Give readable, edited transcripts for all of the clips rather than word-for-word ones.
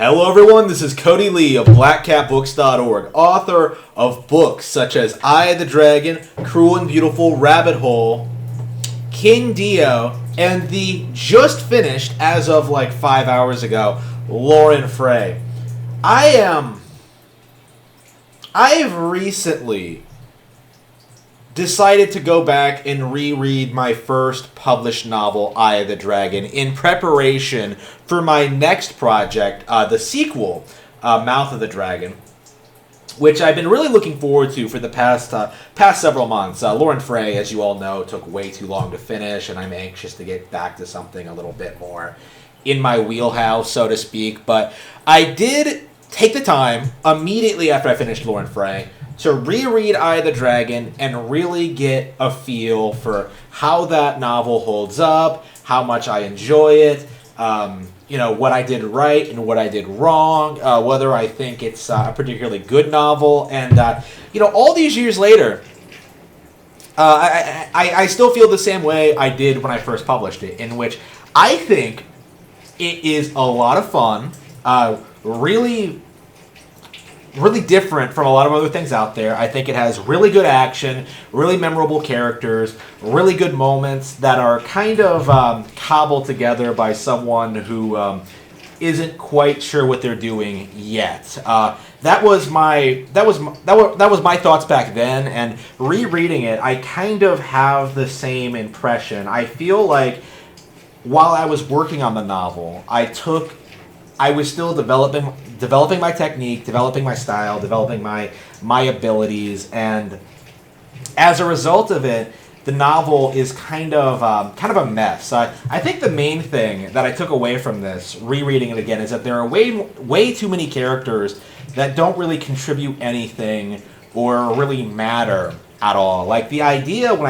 Hello everyone, this is Cody Lee of BlackCatBooks.org, author of books such as Eye of the Dragon, Cruel and Beautiful, Rabbit Hole, King Dio, and the just finished, as of like 5 hours ago, Lauren Frey. I've recently decided to go back and reread my first published novel, Eye of the Dragon, in preparation for my next project, the sequel, Mouth of the Dragon, which I've been really looking forward to for the past several months. Lauren Frey, as you all know, took way too long to finish, and I'm anxious to get back to something a little bit more in my wheelhouse, so to speak. But I did take the time, immediately after I finished Lauren Frey, to reread Eye of the Dragon and really get a feel for how that novel holds up, how much I enjoy it, what I did right and what I did wrong, whether I think it's a particularly good novel. And, all these years later, I still feel the same way I did when I first published it, in which I think it is a lot of fun, really different from a lot of other things out there. I think it has really good action, really memorable characters, really good moments that are kind of cobbled together by someone who isn't quite sure what they're doing yet. That was my thoughts back then, and rereading it, I kind of have the same impression. I feel like while I was working on the novel, I was still developing my technique, developing my style, developing my abilities, and as a result of it, the novel is kind of a mess. I think the main thing that I took away from this, rereading it again, is that there are way too many characters that don't really contribute anything or really matter at all. Like, the idea when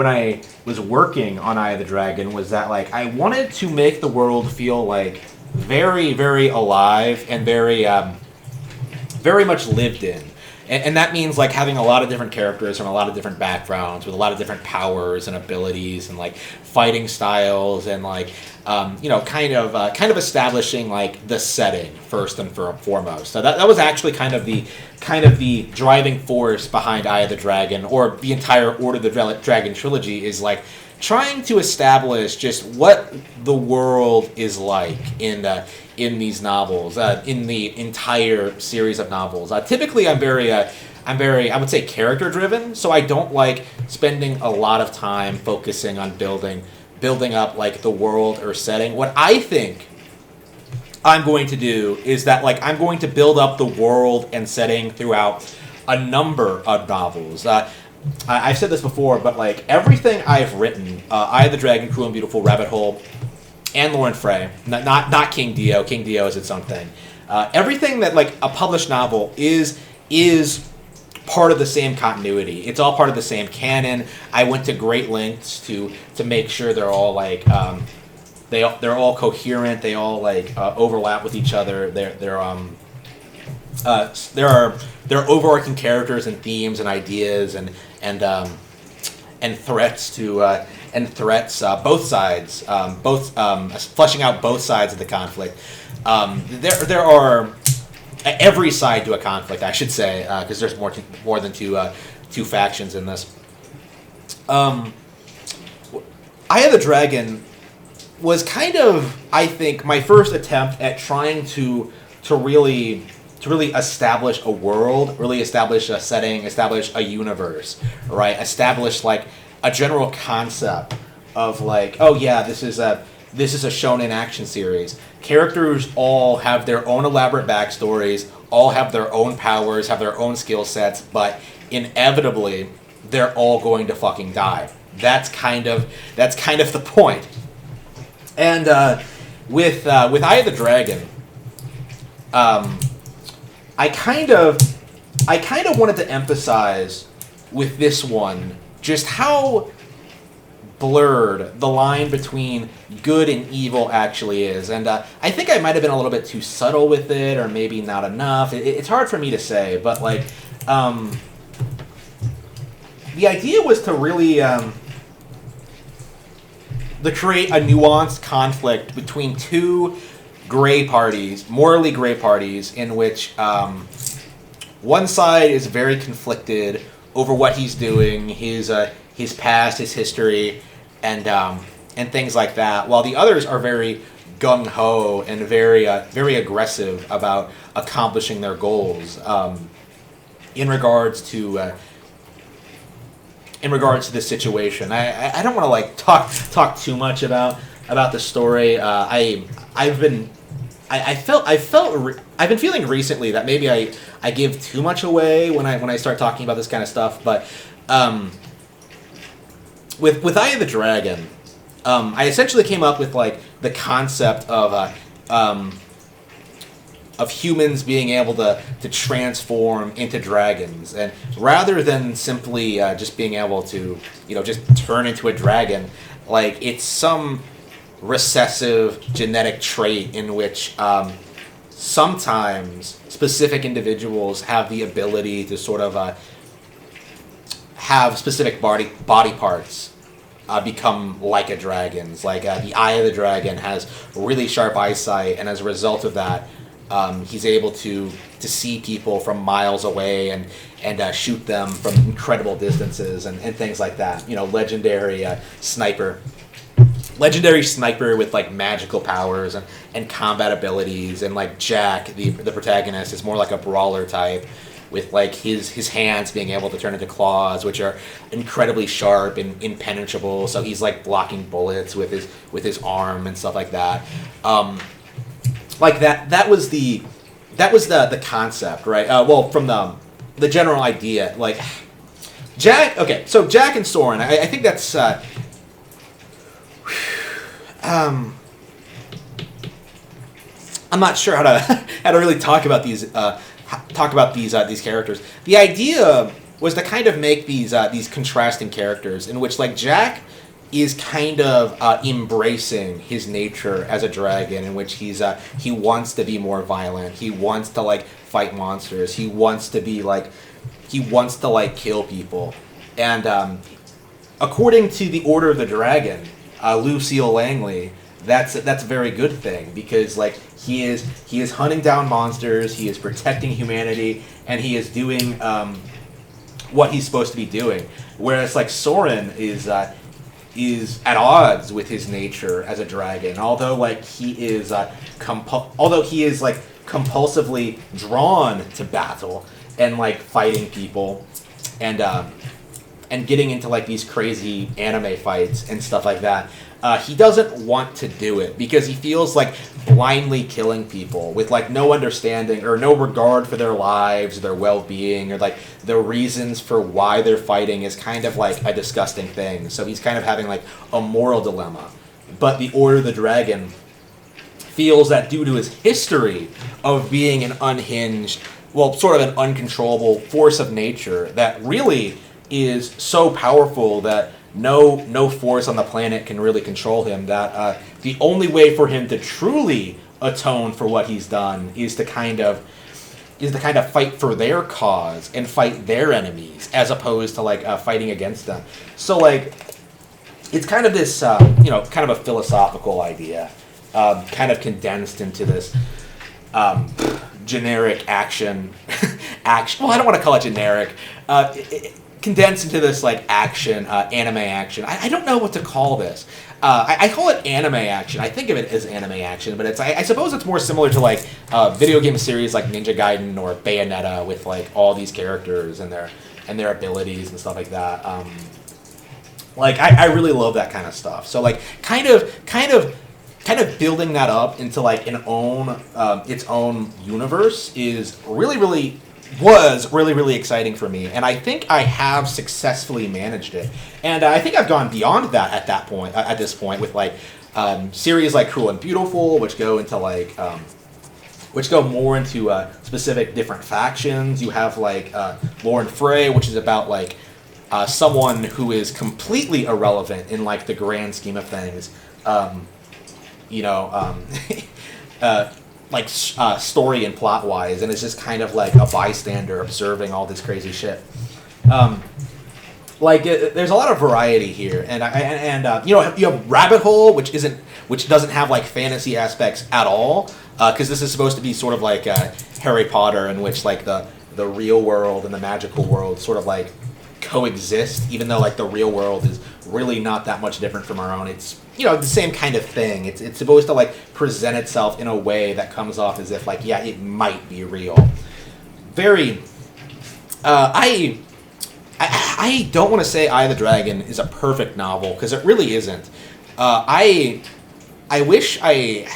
I was working on Eye of the Dragon was that, like, I wanted to make the world feel like very, very alive and very, very much lived in. And that means, like, having a lot of different characters from a lot of different backgrounds with a lot of different powers and abilities and, like, fighting styles and, like, kind of establishing, like, the setting first and foremost. So that was actually kind of the driving force behind Eye of the Dragon, or the entire Order of the Dragon trilogy, is, like, trying to establish just what the world is like in these novels, in the entire series of novels. Typically, I'm very, I would say, character driven. So I don't like spending a lot of time focusing on building up, like, the world or setting. What I think I'm going to do is that, like, I'm going to build up the world and setting throughout a number of novels. I've said this before, but, like, everything I've written, Eye of the Dragon, Cruel and Beautiful, Rabbit Hole, and Lauren Frey, not King Dio. King Dio is its own thing. Everything that, like, a published novel is part of the same continuity. It's all part of the same canon. I went to great lengths to make sure they're all, like, they're all coherent. They all, like, overlap with each other. There are overarching characters and themes and ideas and threats both sides, fleshing out both sides of the conflict. There are every side to a conflict, I should say, because there's more than two factions in this. Eye of the Dragon was kind of, I think, my first attempt at trying to really establish a world, really establish a setting, establish a universe, right? Establish, like, a general concept of, like, oh yeah, this is a shonen action series. Characters all have their own elaborate backstories, all have their own powers, have their own skill sets, but inevitably they're all going to fucking die. That's kind of the point. And with Eye of the Dragon, I kind of wanted to emphasize with this one just how blurred the line between good and evil actually is. And I think I might have been a little bit too subtle with it, or maybe not enough. It's hard for me to say, but, like, the idea was to really to create a nuanced conflict between two gray parties, morally gray parties, in which one side is very conflicted over what he's doing, his past, his history, and things like that, while the others are very gung ho and very aggressive about accomplishing their goals in regards to this situation. I don't want to like talk too much about the story. I've been feeling recently that maybe I give too much away when I start talking about this kind of stuff, but with Eye of the Dragon, I essentially came up with like the concept of humans being able to transform into dragons, and rather than simply just being able to just turn into a dragon, like it's some recessive genetic trait in which sometimes specific individuals have the ability to sort of have specific body parts become like a dragon's. Like the Eye of the Dragon has really sharp eyesight, and as a result of that, he's able to see people from miles away and shoot them from incredible distances and things like that. Legendary sniper with like magical powers and combat abilities. And like Jack, the protagonist, is more like a brawler type, with like his hands being able to turn into claws, which are incredibly sharp and impenetrable. So he's like blocking bullets with his arm and stuff like that. Like that was the concept, right? Well, from the general idea, like Jack. Okay, so Jack and Soren, I think that's. I'm not sure how to really talk about these characters. The idea was to kind of make these contrasting characters in which like Jack is kind of embracing his nature as a dragon, in which he wants to be more violent. He wants to like fight monsters. He wants to kill people. And according to the Order of the Dragon, Lucille Langley, that's a very good thing, because like he is hunting down monsters, he is protecting humanity, and he is doing what he's supposed to be doing. Whereas like Soren is at odds with his nature as a dragon. Although like he is compulsively drawn to battle and like fighting people and getting into like these crazy anime fights and stuff like that. He doesn't want to do it because he feels like blindly killing people with like no understanding or no regard for their lives, their well-being, or like the reasons for why they're fighting is kind of like a disgusting thing. So he's kind of having like a moral dilemma. But the Order of the Dragon feels that due to his history of being an unhinged, well, sort of an uncontrollable force of nature that really is so powerful that no force on the planet can really control him, that the only way for him to truly atone for what he's done is to kind of fight for their cause and fight their enemies, as opposed to like fighting against them. So like it's kind of this kind of a philosophical idea, kind of condensed into this generic action. Well, I don't want to call it generic. Condensed into this like action, anime action. I don't know what to call this. I call it anime action. I think of it as anime action, but I suppose it's more similar to like video game series like Ninja Gaiden or Bayonetta, with like all these characters and their abilities and stuff like that. Like I really love that kind of stuff. So like kind of building that up into like its own universe was really exciting for me, and I think I have successfully managed it. And I think I've gone beyond that at this point with like series like Cruel and Beautiful, which go into like which go more into specific different factions. You have like Lauren Frey, which is about like someone who is completely irrelevant in like the grand scheme of things. Like story and plot wise, and it's just kind of like a bystander observing all this crazy shit. Like there's a lot of variety here, and you know, you have Rabbit Hole, which doesn't have like fantasy aspects at all, because this is supposed to be sort of like Harry Potter, in which like the real world and the magical world sort of like coexist, even though like the real world is really not that much different from our own. It's, you know, the same kind of thing. It's supposed to like present itself in a way that comes off as if like, yeah, it might be real. Very I don't want to say Eye of the Dragon is a perfect novel, because it really isn't. I wish I...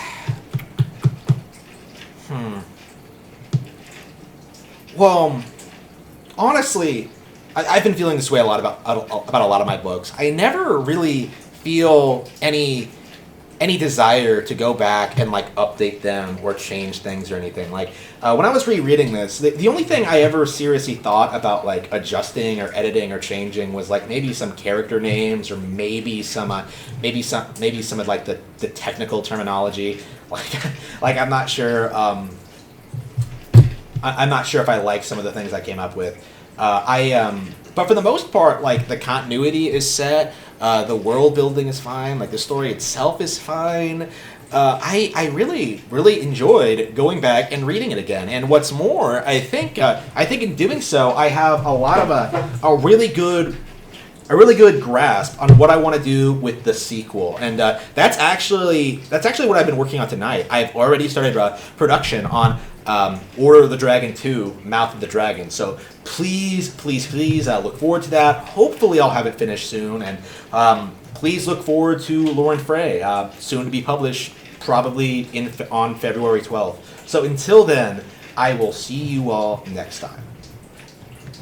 Well, honestly, I've been feeling this way a lot about a lot of my books. I never really feel any desire to go back and like update them or change things or anything. Like when I was rereading this, the only thing I ever seriously thought about like adjusting or editing or changing was like maybe some character names, or maybe some of like the technical terminology. Like I'm not sure. I'm not sure if I like some of the things I came up with. But for the most part, like the continuity is set. The world building is fine. Like the story itself is fine. I really enjoyed going back and reading it again. And what's more, I think in doing so, I have a lot of a really good grasp on what I want to do with the sequel, and that's actually what I've been working on tonight. I've already started production on Order of the Dragon 2, Mouth of the Dragon. So please look forward to that. Hopefully I'll have it finished soon, and please look forward to Lauren Frey, soon to be published, probably on February 12th. So until then, I will see you all next time.